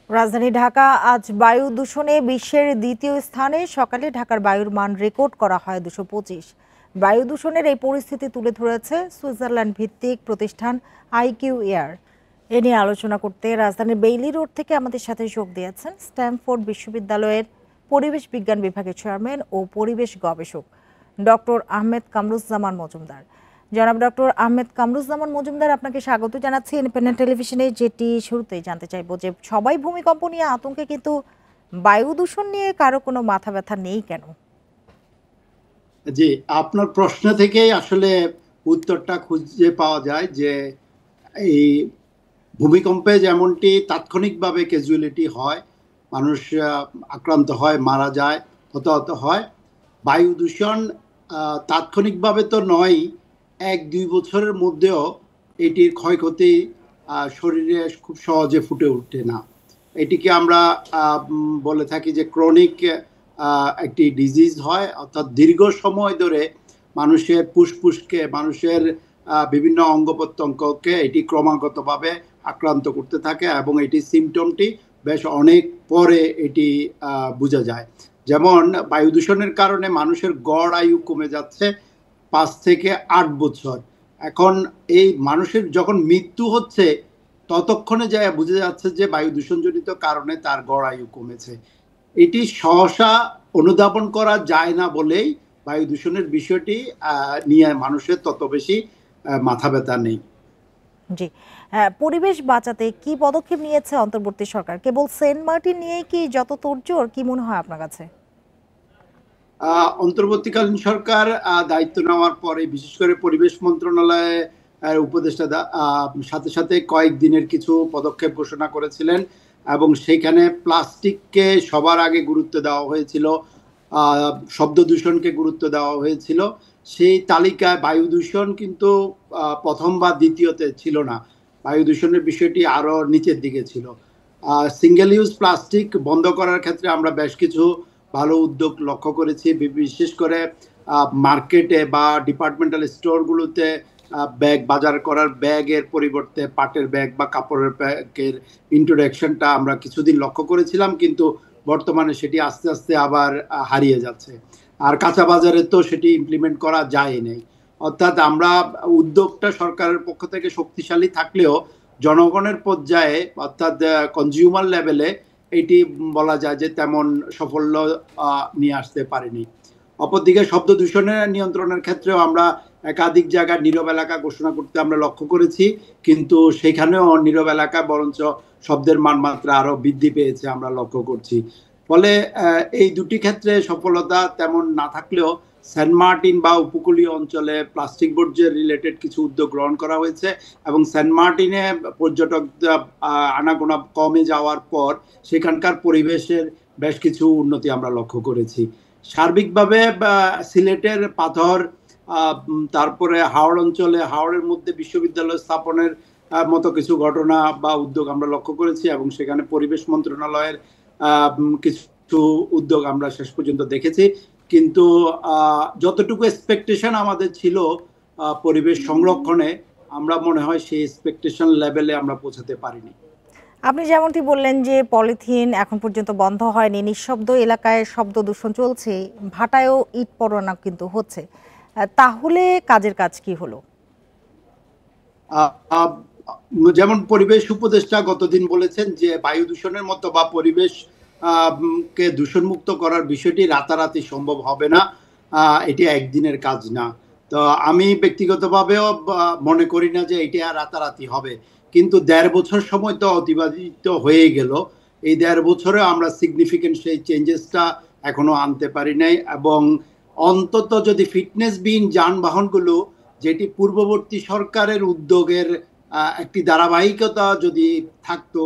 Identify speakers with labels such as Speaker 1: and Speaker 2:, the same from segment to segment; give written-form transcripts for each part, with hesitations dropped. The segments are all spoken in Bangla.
Speaker 1: রাজধানী ঢাকা আজ বায়ু দূষণে বিশ্বের দ্বিতীয় স্থানে। সকালে ঢাকার বায়ুর মান রেকর্ড করা হয় 225। বায়ু দূষণের এই পরিস্থিতি তুলে ধরেছে সুইজারল্যান্ড ভিত্তিক প্রতিষ্ঠান আইকিউ এয়ার। এ নিয়ে আলোচনা করতে রাজধানীর বেইলি রোড থেকে আমাদের সাথে যোগ দিয়েছেন স্ট্যামফোর্ড বিশ্ববিদ্যালয়ের পরিবেশ বিজ্ঞান বিভাগের চেয়ারম্যান ও পরিবেশ গবেষক ডক্টর আহমেদ কামরুজ্জামান মজুমদার। জনাব ডক্টর আহমেদ কামরুজ্জামান মজুমদার, আপনাকে স্বাগত জানাচ্ছি ইন্ডিপেন্ডেন্ট টেলিভিশনে। যেটি শুরুতেই জানতে চাইবো যে সবাই ভূমিকম্প নিয়ে আতঙ্কে, কিন্তু বায়ু দূষণ নিয়ে কারো কোনো মাথা ব্যথা নেই কেন?
Speaker 2: জি, আপনার প্রশ্ন থেকেই আসলে উত্তরটা খুঁজে পাওয়া যায় যে এই ভূমিকম্পে যেমনটি তাৎক্ষণিকভাবে ক্যাজুয়ালিটি হয়, মানুষ আক্রান্ত হয়, মারা যায়, হতাহত হয়, বায়ু দূষণ তাৎক্ষণিকভাবে তো নয়, 1-2 বছরের মধ্যেও এটির ক্ষয়ক্ষতি শরীরে খুব সহজে ফুটে ওঠে না। এটিকে আমরা বলে থাকি যে ক্রনিক একটি ডিজিজ হয়, অর্থাৎ দীর্ঘ সময় ধরে মানুষের ফুসফুসকে, মানুষের বিভিন্ন অঙ্গ প্রত্যঙ্গকে এটি ক্রমাগতভাবে আক্রান্ত করতে থাকে এবং এটি সিমটমটি বেশ অনেক পরে এটি বোঝা যায়। যেমন বায়ু দূষণের কারণে মানুষের গড় আয়ু কমে যাচ্ছে 5 থেকে 8 বছর। এখন এই মানুষের যখন মৃত্যু হচ্ছে ততক্ষণে যায় বোঝা যাচ্ছে যে বায়ু দূষণজনিত কারণে তার গড় আয়ু কমেছে। এটি সহসা অনুধাবন করা যায় না বলেই বায়ু দূষণের বিষয়টি নিয়ে মানুষের তত বেশি মাথা ব্যথা নেই।
Speaker 1: জি, পরিবেশ বাঁচাতে কি পদক্ষেপ নিয়েছে অন্তর্বর্তী সরকার? কেবল সেন্ট মার্টিন নিয়ে কি যত তোড়জোড়, কি মনে হয় আপনার কাছে?
Speaker 2: অন্তর্বর্তীকালীন সরকার দায়িত্ব নেওয়ার পরে বিশেষ করে পরিবেশ মন্ত্রণালয়ে উপদেষ্টা সাথে সাথে কয়েকদিনের কিছু পদক্ষেপ ঘোষণা করেছিলেন এবং সেখানে প্লাস্টিককে সবার আগে গুরুত্ব দেওয়া হয়েছিল, শব্দ দূষণকে গুরুত্ব দেওয়া হয়েছিল। সেই তালিকায় বায়ু দূষণ কিন্তু প্রথম বা দ্বিতীয়তে ছিল না, বায়ু দূষণের বিষয়টি আরো নিচের দিকে ছিল। সিঙ্গেল ইউজ প্লাস্টিক বন্ধ করার ক্ষেত্রে আমরা বেশ কিছু ভালো উদ্যোগ লক্ষ্য করেছি, বিশেষ করে মার্কেটে বা ডিপার্টমেন্টাল স্টোরগুলোতে ব্যাগ, বাজার করার ব্যাগের পরিবর্তে পাটের ব্যাগ বা কাপড়ের ব্যাগের ইন্ট্রোডাকশনটা আমরা কিছুদিন লক্ষ্য করেছিলাম, কিন্তু বর্তমানে সেটি আস্তে আস্তে আবার হারিয়ে যাচ্ছে। আর কাঁচা বাজারে তো সেটি ইমপ্লিমেন্ট করা যায় নাই। অর্থাৎ আমরা উদ্যোগটা সরকারের পক্ষ থেকে শক্তিশালী থাকলেও জনগণের পর্যায়ে অর্থাৎ কনজিউমার লেভেলে এটি বলা যায় যে তেমন সাফল্য নিয়ে আসতে পারেনি। অপরদিকে শব্দ দূষণের নিয়ন্ত্রণের ক্ষেত্রেও আমরা একাধিক জায়গায় নীরব এলাকা ঘোষণা করতে আমরা লক্ষ্য করেছি, কিন্তু সেখানেও নীরব এলাকায় বরঞ্চ শব্দের মানমাত্রা আরো বৃদ্ধি পেয়েছে আমরা লক্ষ্য করছি। ফলে এই দুটি ক্ষেত্রে সফলতা তেমন না থাকলেও সেন্ট মার্টিন বা উপকূলীয় অঞ্চলে প্লাস্টিক বর্জ্যের রিলেটেড কিছু উদ্যোগ গ্রহণ করা হয়েছে এবং সেন্ট মার্টিনে পর্যটক আনাগোনা কমে যাওয়ার পর সেখানকার পরিবেশের বেশ কিছু উন্নতি আমরা লক্ষ্য করেছি। সার্বিকভাবে সিলেটের পাথর, তারপরে হাওড় অঞ্চলে হাওড়ের মধ্যে বিশ্ববিদ্যালয় স্থাপনের মতো কিছু ঘটনা বা উদ্যোগ আমরা লক্ষ্য করেছি এবং সেখানে পরিবেশ মন্ত্রণালয়ের কিছু উদ্যোগ আমরা শেষ পর্যন্ত দেখেছি। কিন্তু যতটুকু এক্সপেকটেশন আমাদের ছিল পরিবেশ সংরক্ষণে, আমরা মনে হয় সেই এক্সপেকটেশন লেভেলে আমরা পৌঁছাতে পারিনি।
Speaker 1: আপনি যেমনটি বললেন যে পলিথিন এখন পর্যন্ত বন্ধ হয়নি, নিঃশব্দ এলাকায় শব্দ দূষণ চলছে, ভাটায়ও ইট পড়ানো কিন্তু হচ্ছে। তাহলে কাজের কাজ কি হলো?
Speaker 2: যেমন পরিবেশ উপদেষ্টা গতদিন বলেছেন যে বায়ু দূষণের মতো বা পরিবেশ কে দূষণমুক্ত করার বিষয়টি রাতারাতি সম্ভব হবে না, এটি একদিনের কাজ না। তো আমি ব্যক্তিগতভাবেও মনে করি না যে এটি আর রাতারাতি হবে, কিন্তু 1.5 বছর সময় তো অতিবাহিত হয়ে গেল। এই 1.5 বছরে আমরা সিগনিফিকেন্ট সেই চেঞ্জেসটা এখনো আনতে পারি নাই এবং অন্তত যদি ফিটনেসবিহীন যানবাহনগুলো, যেটি পূর্ববর্তী সরকারের উদ্যোগের একটি ধারাবাহিকতা যদি থাকতো,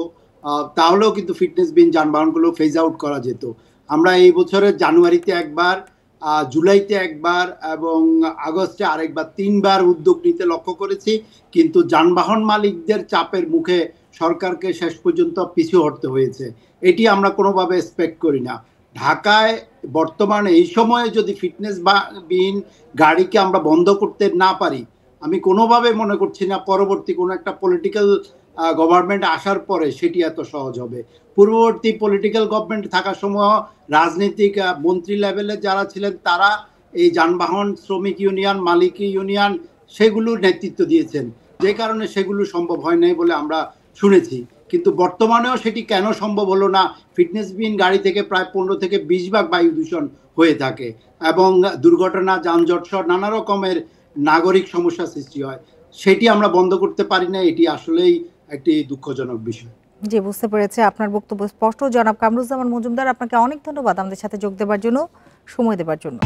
Speaker 2: তাহলেও কিন্তু ফিটনেসবিহীন যানবাহনগুলো ফেজ আউট করা যেত। আমরা এই বছরের জানুয়ারিতে একবার, জুলাইতে একবার এবং আগস্টে আরেকবার, 3বার উদ্যোগ নিতে লক্ষ্য করেছি, কিন্তু যানবাহন মালিকদের চাপের মুখে সরকারকে শেষ পর্যন্ত পিছু হটতে হয়েছে। এটি আমরা কোনোভাবে এক্সপেক্ট করি না। ঢাকায় বর্তমানে এই সময়ে যদি ফিটনেস বিহীন গাড়িকে আমরা বন্ধ করতে না পারি, আমি কোনোভাবে মনে করছি না পরবর্তী কোনো একটা পলিটিক্যাল গভর্নমেন্ট আসার পরে সেটি এত সহজ হবে। পূর্ববর্তী পলিটিক্যাল গভর্নমেন্ট থাকার সময় রাজনৈতিক মন্ত্রী লেভেলে যারা ছিলেন তারা এই যানবাহন শ্রমিক ইউনিয়ন, মালিক ইউনিয়ন সেগুলোর নেতৃত্ব দিয়েছেন, যে কারণে সেগুলো সম্ভব হয় নাই বলে আমরা শুনেছি। কিন্তু বর্তমানেও সেটি কেন সম্ভব হলো না? ফিটনেসবিহীন গাড়ি থেকে প্রায় 15 থেকে 20 ভাগ বায়ু দূষণ হয়ে থাকে এবং দুর্ঘটনা, যানজট সহ নানা রকমের নাগরিক সমস্যা সৃষ্টি হয়। সেটি আমরা বন্ধ করতে পারি না। এটি আসলেই একটি দুঃখজনক বিষয়।
Speaker 1: জি, বুঝতে পেরেছি। আপনার বক্তব্য স্পষ্ট। জনাব কামরুজ্জামান মজুমদার, আপনাকে অনেক ধন্যবাদ আমাদের সাথে যোগ দেওয়ার জন্য, সময় দেওয়ার জন্য।